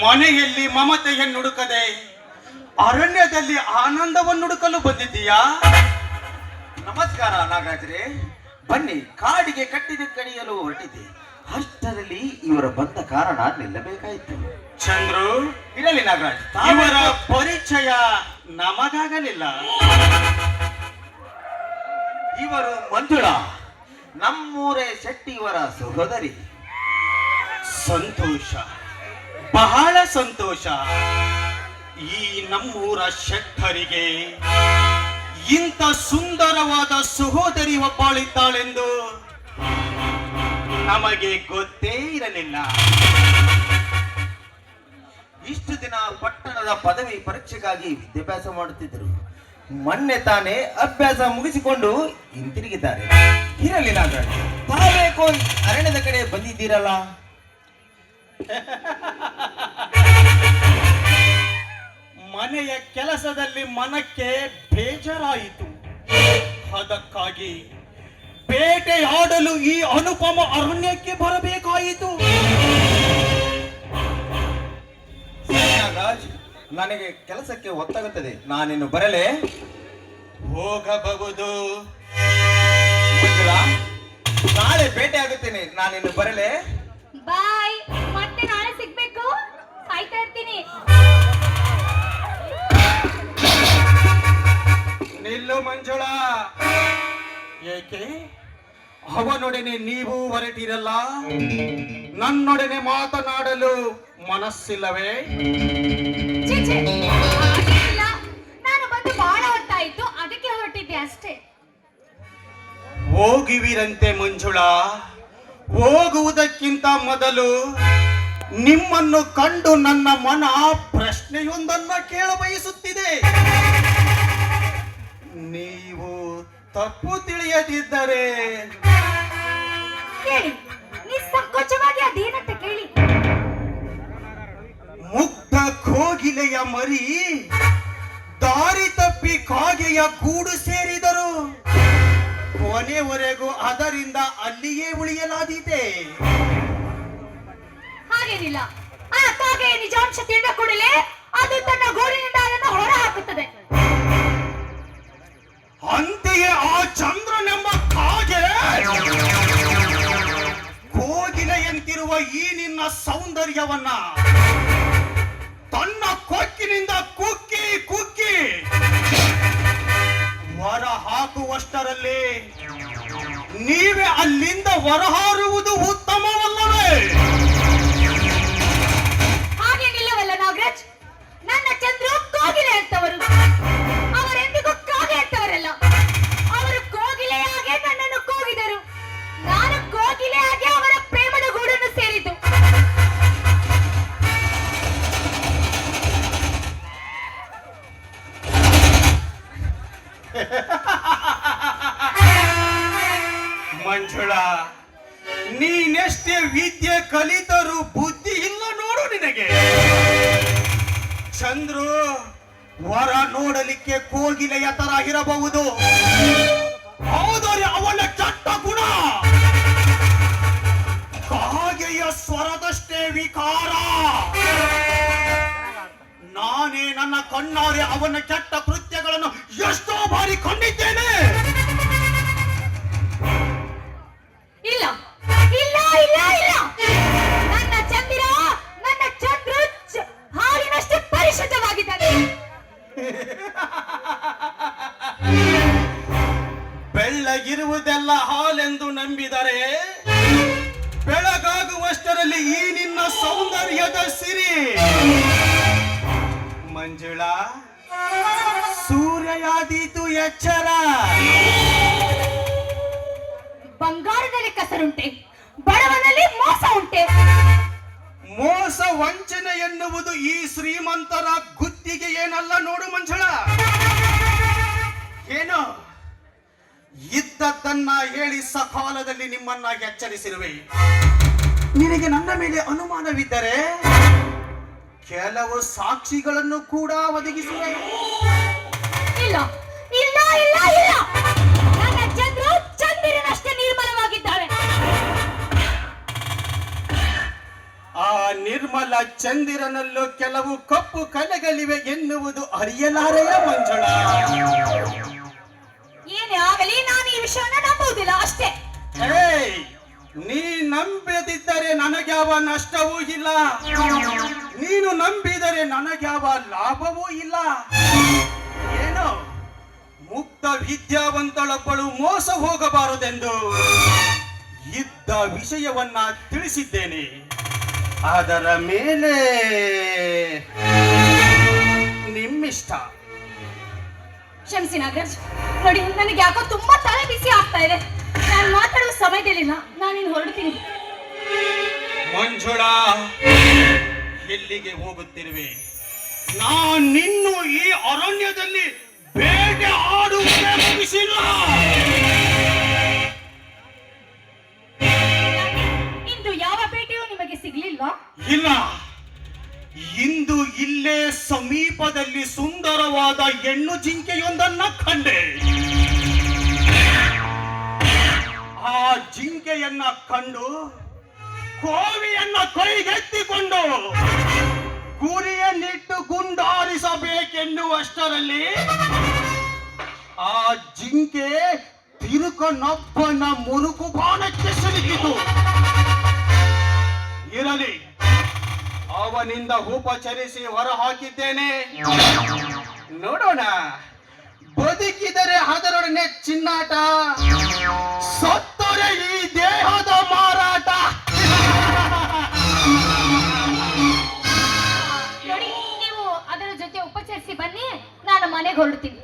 ಮನೆಯಲ್ಲಿ ಮಮತೆಯನ್ನು ಹುಡುಕದೆ ಅರಣ್ಯದಲ್ಲಿ ಆನಂದವನ್ನು ಹುಡುಕಲು ಬಂದಿದ್ದೀಯಾ? ನಮಸ್ಕಾರ ನಾಗರಾಜ್ರೆ, ಬನ್ನಿ. ಕಾಡಿಗೆ ಕಟ್ಟಿದ ಕಡಿಯಲು ಹೊರಟಿದೆ, ಅಷ್ಟರಲ್ಲಿ ಇವರ ಬಂದ ಕಾರಣ ನಿಲ್ಲಬೇಕಾಯಿತು. ಚಂದ್ರು, ಇರಲಿ ನಾಗರಾಜ್, ಇವರ ಪರಿಚಯ ನಮಗಾಗಲಿಲ್ಲ. ಇವರು ಮಂಜುಳಾ, ನಮ್ಮೂರೇ ಶೆಟ್ಟಿ ಇವರ ಸಹೋದರಿ. ಸಂತೋಷ, ಬಹಳ ಸಂತೋಷ. ಈ ನಮ್ಮೂರ ಶೆಟ್ಟರಿಗೆ ಇಂಥ ಸುಂದರವಾದ ಸಹೋದರಿ ಒಬ್ಬಳಿದ್ದಾಳೆಂದು ನಮಗೆ ಗೊತ್ತೇ ಇರಲಿಲ್ಲ. ಇಷ್ಟು ದಿನ ಪಟ್ಟಣದ ಪದವಿ ಪರೀಕ್ಷೆಗಾಗಿ ವಿದ್ಯಾಭ್ಯಾಸ ಮಾಡುತ್ತಿದ್ದರು. ಮೊನ್ನೆ ತಾನೇ ಅಭ್ಯಾಸ ಮುಗಿಸಿಕೊಂಡು ಹಿಂತಿರುಗಿದ್ದಾರೆ. ಇರಲಿ ನಾಗರಾಜ್, ತಾವೇಕೋ ಅರಣ್ಯದ ಕಡೆ ಬಂದಿದ್ದೀರಲ್ಲ? ಮನೆಯ ಕೆಲಸದಲ್ಲಿ ಮನಕ್ಕೆ ಬೇಜಾರಾಯಿತು. ಅದಕ್ಕಾಗಿ ಬೇಟೆಯಾಡಲು ಈ ಅನುಪಮ ಅರಣ್ಯಕ್ಕೆ ಬರಬೇಕಾಯಿತು. ನಾಗರಾಜ್, ನನಗೆ ಕೆಲಸಕ್ಕೆ ಒತ್ತಾಗುತ್ತದೆ, ನಾನಿನ್ನು ಬರಲೇ? ಹೋಗಬಹುದು. ಮಂಜುಳಾ, ನಾಳೆ ಭೇಟಿ ಆಗುತ್ತೇನೆ, ನಾನಿನ್ನು ಬರಲೇ? ಬಾಯ್. ಮತ್ತೆ ನಾಳೆ ಸಿಗ್ಬೇಕು, ಕಾಯ್ತಾ ಇರ್ತೀನಿ. ನಿಲ್ಲು ಮಂಜುಳಾ. ಏಕೆ? ಅವನೊಡನೆ ನೀವು ಹೊರಟಿರಲ್ಲ, ನನ್ನೊಡನೆ ಮಾತನಾಡಲು ಮನಸ್ಸಿಲ್ಲವೇ? ಛೇ, ಛೇ, ಹಾಗೇನಿಲ್ಲ. ನಾನು ಬಂದು ಬಹಳ ಹೊತ್ತಾಯ್ತು, ಅದಕ್ಕೆ ಹೊರಟಿದ್ದೆ ಅಷ್ಟೇ. ಹೋಗುವಿರಂತೆ ಮಂಜುಳಾ. ಹೋಗುವುದಕ್ಕಿಂತ ಮೊದಲು ನಿಮ್ಮನ್ನು ಕಂಡು ನನ್ನ ಮನ ಪ್ರಶ್ನೆಯೊಂದನ್ನ ಕೇಳ ಬಯಸುತ್ತಿದೆ. ನೀವು ತಪ್ಪು ತಿಳಿಯದಿದ್ದರೆ ಕೇಳಿ, ನಿಸ್ಸಂಕೋಚವಾಗಿ ಅದೇನಂತ ಕೇಳಿ. ಮುಗ್ಧ ಕೋಗಿಲೆಯ ಮರಿ ದಾರಿ ತಪ್ಪಿ ಕಾಗೆಯ ಗೂಡು ಸೇರಿದರು. ಕೊನೆವರೆಗೂ ಅದರಿಂದ ಅಲ್ಲಿಯೇ ಉಳಿಯಲಾದೀತೆ. ಹಾಗೇನಿಲ್ಲ. ಆ ಕಾಗೆಯ ನಿಜಾಂಶ ತಿಳಿದ ಕೂಡಲೇ ಅದು ತನ್ನ ಗೂಡಿನಿಂದ ಅದನ್ನು ಹೊರ ಹಾಕುತ್ತದೆ. ಅಂತೆಯೇ ಆ ಚಂದ್ರನೆಂಬ ಕಾಗೆ ಕೋಗಿಲೆಯಂತಿರುವ ಈ ನಿನ್ನ ಸೌಂದರ್ಯವನ್ನ ತನ್ನ ಕೊಕ್ಕಿನಿಂದ ಕುಕ್ಕಿ ಕುಕ್ಕಿ ಹೊರ ಹಾಕುವಷ್ಟರಲ್ಲಿ ನೀವೇ ಅಲ್ಲಿಂದ ಹೊರಹಾರುವುದು ಉತ್ತಮವಲ್ಲವೇ? ಹಾಗೇನಿಲ್ಲವಲ್ಲ ನಾಗರಾಜ್. ನನ್ನ ಚಂದ್ರು ಕೋಗಿಲೆ ಅಂತವರು. ಅವರೆಂದಿಗೂ ಕಾಗೆ ಅಂತವರಲ್ಲ. ಅವರು ಕೋಗಿಲೆಯಾಗೆ ನನ್ನನ್ನು ಕೂಗಿದರು, ನಾನು ಕೋಗಿಲೆಯಾಗೆ ಅವರ ಪ್ರೇಮದ ಗೂಡನ್ನು ಸೇರಿತು. ಮಂಜುಳಾ, ನೀನೆಷ್ಟೇ ವಿದ್ಯೆ ಕಲಿತರೂ ಬುದ್ಧಿ ಇಲ್ಲ ನೋಡು ನಿನಗೆ. ಚಂದ್ರು ವರ ನೋಡಲಿಕ್ಕೆ ಕೋಗಿಲೆಯ ತರ ಇರಬಹುದು, ಆದರೆ ಅವಳ ಚಟ್ಟ ಗುಣ ಕಾಗೆಯ ಸ್ವರದಷ್ಟೇ ವಿಕಾರ. ನಾನೇ ನನ್ನ ಕಣ್ಣಾರೆ ಅವನ ಕೆಟ್ಟ ಕೃತ್ಯಗಳನ್ನು ಎಷ್ಟೋ ಬಾರಿ ಕಂಡಿದ್ದೇನೆ. ಇಲ್ಲ ಇಲ್ಲ ಇಲ್ಲ ಇಲ್ಲ, ನನ್ನ ಚಂದಿರ, ನನ್ನ ಚಂದ್ರು ಹಾಲಿನಷ್ಟೇ ಪರಿಶುದ್ಧವಾಗಿದ್ದಾನೆ. ಬೆಳ್ಳಗಿರುವುದೆಲ್ಲ ಹಾಲೆಂದು ನಂಬಿದರೆ ಬೆಳಗಾಗುವಷ್ಟರಲ್ಲಿ ಈ ನಿನ್ನ ಸೌಂದರ್ಯದ ಸಿರಿ. ಮಂಜುಳಾ, ಸೂರ್ಯಯಾದೀತು ಎಚ್ಚರ. ಬಂಗಾರದಲ್ಲಿ ಕಸರುಂಟೆ, ಬಡವನಲ್ಲಿ ಮೋಸ ಉಂಟೆ. ಮೋಸ ವಂಚನೆ ಎನ್ನುವುದು ಈ ಶ್ರೀಮಂತರ ಗುತ್ತಿಗೆ ಏನಲ್ಲ ನೋಡು ಮಂಜುಳಾ. ಏನು ಇದ್ದದ್ದನ್ನ ಹೇಳಿ ಸಕಾಲದಲ್ಲಿ ನಿಮ್ಮನ್ನ ಎಚ್ಚರಿಸಿರುವೆ. ನಿನಗೆ ನನ್ನ ಮೇಲೆ ಅನುಮಾನವಿದ್ದರೆ ಕೆಲವು ಸಾಕ್ಷಿಗಳನ್ನು ಕೂಡ ಒದಗಿಸುವೆ. ಇಲ್ಲ ಇಲ್ಲ ಇಲ್ಲ ಇಲ್ಲ, ನನ್ನ ಚಂದ್ರು ಚಂದಿರನಷ್ಟೇ ನಿರ್ಮಲವಾಗಿದ್ದಾಳೆ. ಆ ನಿರ್ಮಲ ಚಂದಿರನಲ್ಲೂ ಕೆಲವು ಕಪ್ಪು ಕಲೆಗಳಿವೆ ಎನ್ನುವುದು ಅರಿಯಲಾರೆಯ ಮಂಜುಳ. ಏನೇ ಆಗಲಿ ನಾನು ಈ ವಿಷಯವನ್ನ ನಂಬುವುದಿಲ್ಲ ಅಷ್ಟೇ. ಏಯ್, ನೀ ನಂಬದಿದ್ದರೆ ನನಗ್ಯಾವ ನಷ್ಟವೂ ಇಲ್ಲ, ನೀನು ನಂಬಿದರೆ ನನಗ್ಯಾವ ಲಾಭವೂ ಇಲ್ಲ. ಏನು, ಮುಕ್ತ ವಿದ್ಯಾವಂತಳೊಬ್ಬಳು ಮೋಸ ಹೋಗಬಾರದೆಂದು ಇದ್ದ ವಿಷಯವನ್ನ ತಿಳಿಸಿದ್ದೇನೆ. ಅದರ ಮೇಲೆ ನಿಮ್ಮಿಷ್ಟ. ಕ್ಷಮಿಸಿ ನಾಗರಾಜ್, ನೋಡಿ ನನಗೆ ಯಾಕೋ ತುಂಬಾ ತಲೆ ಬಿಸಿ ಆಗ್ತಾ ಇದೆ. ನಾನು ಮಾತಾಡುವ ಸಮಯದಲ್ಲಿಲ್ಲ, ನಾನಿನ್ನು ಹೊರಡ್ತೀನಿ. ಮಂಜುಳಾ, ಎಲ್ಲಿಗೆ ಹೋಗುತ್ತಿರುವೆ? ನಾನಿನ್ನು ಈ ಅರಣ್ಯದಲ್ಲಿ ಬೇಟೆ ಆಡುವುದೇ ಮುಗಿಸಿಲ್ಲ. ಇಂದು ಯಾವ ಬೇಟೆಯೂ ನಿಮಗೆ ಸಿಗ್ಲಿಲ್ವಾ? ಇಲ್ಲ, ಇಂದು ಇಲ್ಲೇ ಸಮೀಪದಲ್ಲಿ ಸುಂದರವಾದ ಹೆಣ್ಣು ಜಿಂಕೆಯೊಂದನ್ನ ಕಂಡೆ. ಆ ಜಿಂಕೆಯನ್ನ ಕಂಡು ಕೋವಿಯನ್ನ ಕೈಗೆತ್ತಿಕೊಂಡು ಗುರಿಯನ್ನಿಟ್ಟು ಗುಂಡಾರಿಸಬೇಕೆನ್ನುವಷ್ಟರಲ್ಲಿ ಆ ಜಿಂಕೆ ತಿರುಕನೊಬ್ಬನ ಮುರುಕು ಬಾಣಕ್ಕೆ ಸಿಲುಕಿತು. ಇರಲಿ, ಅವನಿಂದ ಉಪಚರಿಸಿ ಹೊರ ಹಾಕಿದ್ದೇನೆ. ನೋಡೋಣ, ಬದುಕಿದರೆ ಅದರೊಡನೆ ಚಿನ್ನಾಟ, ಸತ್ತರೆ ಈ ದೇಹದ ಮಾರಾಟ. ನೋಡಿ, ನೀವು ಅದರ ಜೊತೆ ಉಪಚರಿಸಿ ಬನ್ನಿ, ನಾನು ಮನೆಗೆ ಹೊರಡ್ತೀನಿ.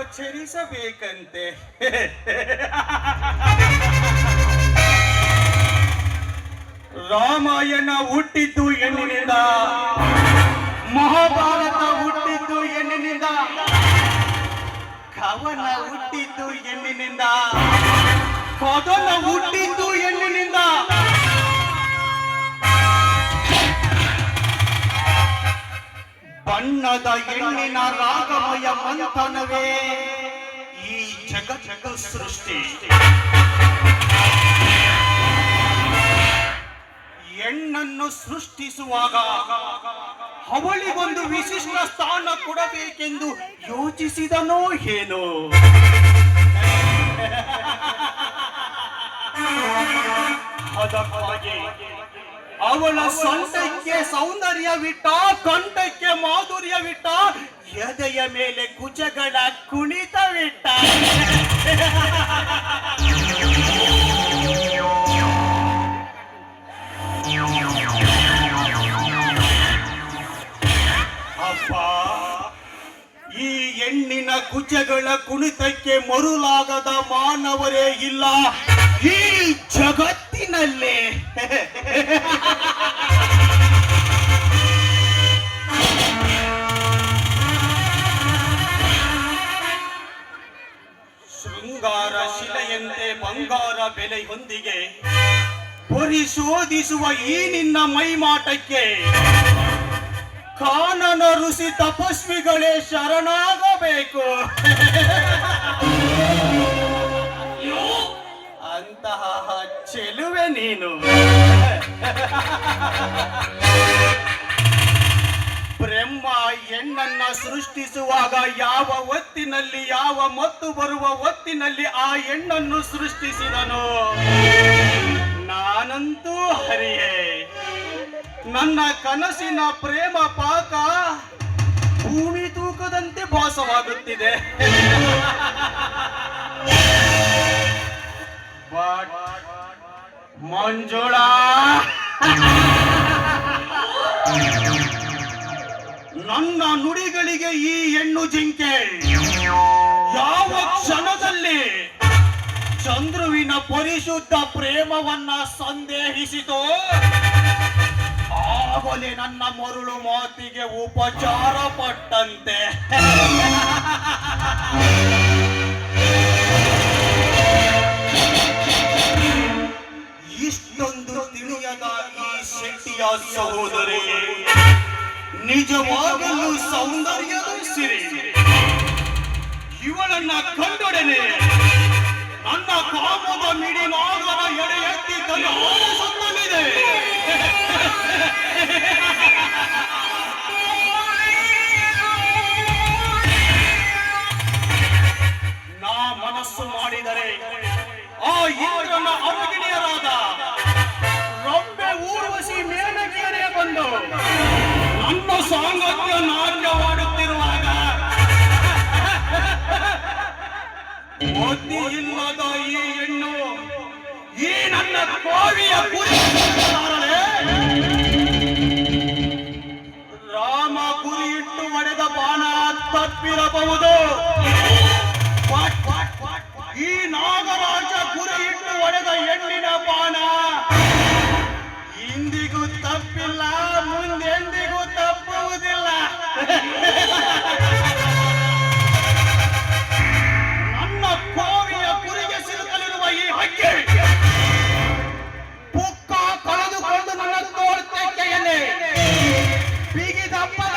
ಉಪಚರಿಸಬೇಕಂತೆ. ರಾಮಾಯಣ ಹುಟ್ಟಿದ್ದು ಹೆಣ್ಣಿನಿಂದ, ಮಹಾಭಾರತ ಹುಟ್ಟಿದ್ದು ಹೆಣ್ಣಿನಿಂದ, ಕವನ ಹುಟ್ಟಿದ್ದು ಹೆಣ್ಣಿನಿಂದ, ಕದನ ಹುಟ್ಟಿದ್ದು ಹೆಣ್ಣಿನಿಂದ. ಬಣ್ಣದ ಹೆಣ್ಣಿನ ರಾಗಮಯ ಮಂಥನವೇ ಈ ಜಗತ್ ಸೃಷ್ಟಿ. ಹೆಣ್ಣನ್ನು ಸೃಷ್ಟಿಸುವಾಗ ಅವಳಿಗೊಂದು ವಿಶಿಷ್ಟ ಸ್ಥಾನ ಕೊಡಬೇಕೆಂದು ಯೋಚಿಸಿದನೋ ಏನೋ. ಅದಕ್ಕಾಗಿ ಅವಳ ಸೊಂಟಕ್ಕೆ ಸೌಂದರ್ಯವಿಟ್ಟ, ಕಂಠಕ್ಕೆ ಮಾಧುರ್ಯವಿಟ್ಟ, ಎದೆಯ ಮೇಲೆ ಕುಚಗಳ ಕುಣಿತವಿಟ್ಟ. ಅಪ್ಪ, ಈ ಹೆಣ್ಣಿನ ಕುಚಗಳ ಕುಣಿತಕ್ಕೆ ಮರುಲಾಗದ ಮಾನವರೇ ಇಲ್ಲ ಈ ಜಗತ್ತಿನಲ್ಲೇ. ಶೃಂಗಾರ ಶಿಲೆಯಂತೆ ಬಂಗಾರ ಬೆಲೆ ಹೊಂದಿಗೆ ಪರಿಶೋಧಿಸುವ ಈ ನಿನ್ನ ಮೈಮಾಟಕ್ಕೆ ಕಾನನ ಋಷಿ ತಪಸ್ವಿಗಳೇ ಶರಣಾಗಬೇಕು. ಅಂತಹ ಚೆಲುವೆ ನೀನು. ಬ್ರಹ್ಮ ಹೆಣ್ಣನ್ನ ಸೃಷ್ಟಿಸುವಾಗ ಯಾವ ಹೊತ್ತಿನಲ್ಲಿ, ಯಾವ ಮತ್ತು ಬರುವ ಹೊತ್ತಿನಲ್ಲಿ ಆ ಹೆಣ್ಣನ್ನು ಸೃಷ್ಟಿಸಿದನು. ನಾನಂತೂ ಹರಿಯೇ, ನನ್ನ ಕನಸಿನ ಪ್ರೇಮ ಪಾಕ ಭೂಮಿ ತೂಕದಂತೆ ಭಾಸವಾಗುತ್ತಿದೆ. ಬಟ್ ಮಂಜುಳಾ ನನ್ನ ನುಡಿಗಳಿಗೆ ಈ ಹೆಣ್ಣು ಜಿಂಕೆ ಯಾವ ಕ್ಷಣದಲ್ಲಿ ಚಂದ್ರುವಿನ ಪರಿಶುದ್ಧ ಪ್ರೇಮವನ್ನ ಸಂದೇಹಿಸಿತು, ಆಗಲೇ ನನ್ನ ಮರುಳು ಮಾತಿಗೆ ಉಪಚಾರ ಪಟ್ಟಂತೆ. ಇಷ್ಟೊಂದು ತಿಳಿಯದ ಈ ಶೆಟ್ಟಿಯ ಸಹೋದರಿ ನಿಜವಾಗಲೂ ಸೌಂದರ್ಯದ ಸಿರಿ. ಇವಳನ್ನ ಕಂಡೊಡನೆ ನನ್ನ ಕಾಮದ ಮಿಡಿನಾಗದ ಎಡೆ ಎತ್ತಿ ತನ್ನ ಆಲಿಸುತ್ತಲಿದೆ. ನಾ ಮನಸ್ಸು ಮಾಡಿದರೆ ಆ ಇಂದ್ರನ ಅರಗಿಣಿಯರಾದ ರೊಂಬೆ ಊರ್ವಶಿ ಮೇನಕೆಯರೇ ಬಂದು ನನ್ನ ಸಾಂಗತ್ಯ ನಾಟ್ಯವಾಡುತ್ತಿರುವಾಗ ಬುದ್ಧಿ ಇಲ್ಲದ ಈ ಹೆಣ್ಣು ಈ ನನ್ನ ಕೋವಿಯ ಗುರಿ ರಾಮ ಗುರಿ ಇಟ್ಟು ಹೊಡೆದ ಬಾಣ ತಪ್ಪಿರಬಹುದು. ಈ ನಾಗರಾಜ ಗುರಿ ಇಟ್ಟು ಹೊಡೆದ ಹೆಣ್ಣಿನ ಬಾಣ ಇಂದಿಗೂ ತಪ್ಪಿಲ್ಲ, ಮುಂದೆಂದಿಗೂ ತಪ್ಪುವುದಿಲ್ಲ. ನನ್ನ ಕೋವಿಯ ಗುರಿಗೆ ಸಿಲುಕಲಿರುವ ಈ ಹಕ್ಕಿ ಪುಕ್ಕ ಕಳೆದುಕೊಂಡು ನನ್ನ ತೋಳ್ತೆಕ್ಕೆಯಲ್ಲಿ ಬಿಗಿದಪ್ಪದ